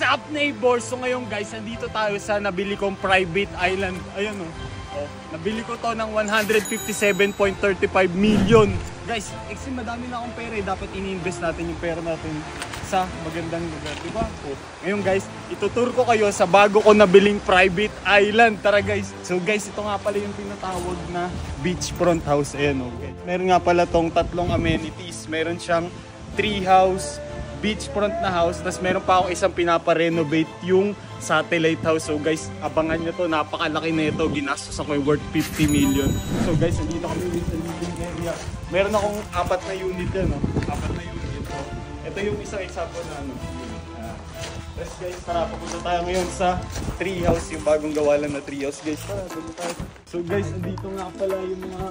up neighbors? So ngayon guys, nandito tayo sa nabili kong private island. Ayan o. Nabili ko to ng 157.35 million. Guys, madami na akong pera eh. Dapat ini-invest natin yung pera natin sa magandang lugar, diba? Ngayon guys, itutur ko kayo sa bago ko nabiling private island. Tara guys. So guys, ito nga pala yung tinatawag na beachfront house. Ayan o. Okay. Meron nga pala tong tatlong amenities. Meron siyang tree house, beachfront na house, tapos meron pa akong isang pinapa-renovate yung satellite house. So guys, abangan nyo to, napakalaki na ito, ginastos ako yung worth 50 million. So guys, nandito kami sa living area. Meron akong 4 na unit yan, no? 4 na unit ito. Ito yung isang example na unit. Tapos guys, tara, papunta tayo ngayon sa tree house, yung bagong gawa lang na tree house. Guys, tara, dito tayo. So guys, nandito nga pala yung mga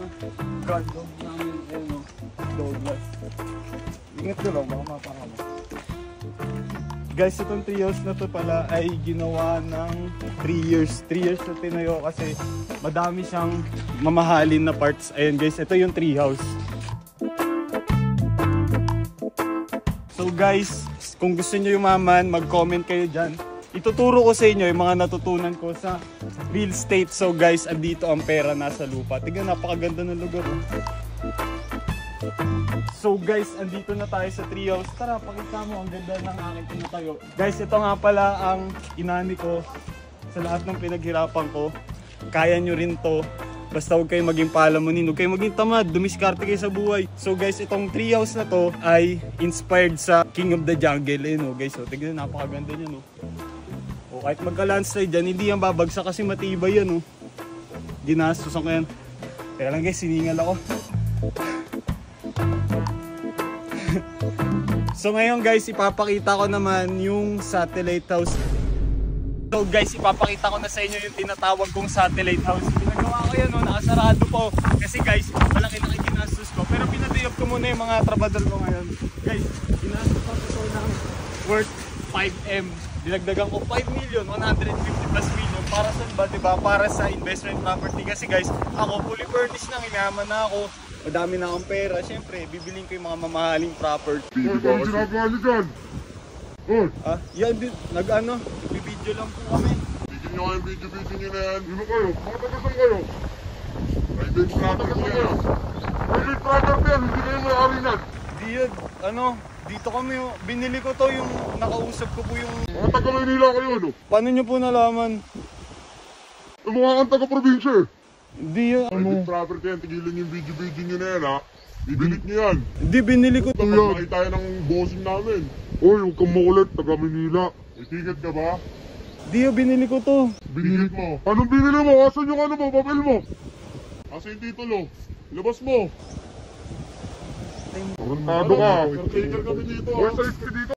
guard dog namin, no? Douglas. Ingat ko lang, baka mapakama. Guys, itong treehouse na to pala ay ginawa ng 3 years. 3 years na tinayo kasi madami siyang mamahalin na parts. Ayan guys, ito yung treehouse. So guys, kung gusto nyo yumaman, mag-comment kayo dyan. Ituturo ko sa inyo yung mga natutunan ko sa real estate. So guys, andito ang pera nasa lupa. Tignan, napakaganda ng lugar. So guys, andito na tayo sa treehouse. Tara, pakita mo, ang ganda ng aking tinatayo. Guys, ito nga pala ang inani ko sa lahat ng pinaghirapan ko. Kaya nyo rin to. Basta huwag kayong maging palamunin, huwag kayong maging tamad, dumiskarte kayo sa buhay. So guys, itong treehouse na to ay inspired sa King of the Jungle. Ayun guys, tignan, napakaganda niya. Kahit magka-landslide dyan, hindi yan babagsak kasi matibay yan. Ginastos ako yan. Kaya lang guys, siningal ako. So ngayon guys, ipapakita ko naman yung satellite house. So guys, ipapakita ko na sa inyo yung tinatawag kong satellite house. Pinagawa ko yan, nakasarado po. Kasi guys, malaki-laki ginastos ko. Pero pinatiyop ko muna yung mga trabador ko ngayon. Guys, ginastos ko ito ng worth 5M. Dinagdagan ko 5 million, 150 plus million. Para saan ba, diba? Para sa investment property. Kasi guys, ako fully furnished na, inaman na ako. Madami na akong pera, syempre, bibiling ko yung mga mamahaling property. Ano ang ginagawa niyo dyan? Yan, nagbibideo lang po kami. Bigyan nyo kayong video-video nyo na yan. Sino kayo? Matagasan kayo? Private property yan. Private property yan, hindi kayo may-ari nan. Di yun, dito kami, binili ko to, yung nakausap ko po yung... Mga taga-Maynila kayo, ano? Paano nyo po nalaman? Mga kang taga-probinsya eh. Hindi yun, Private property yan, tigilin yung video-video nyo na yan ha. Bibilit nyo yan. Hindi, binili ko to. Tapos tayo ng bossing namin. Oy, huwag kang makulit, taga-Maynila. May ticket ka ba? Hindi yun, binili ko to. Binili mo? Anong binili mo? Asan yung papel mo? Asan yung titulo? Labas mo. Tarantado ka. Caretaker kami dito. Where's the dito?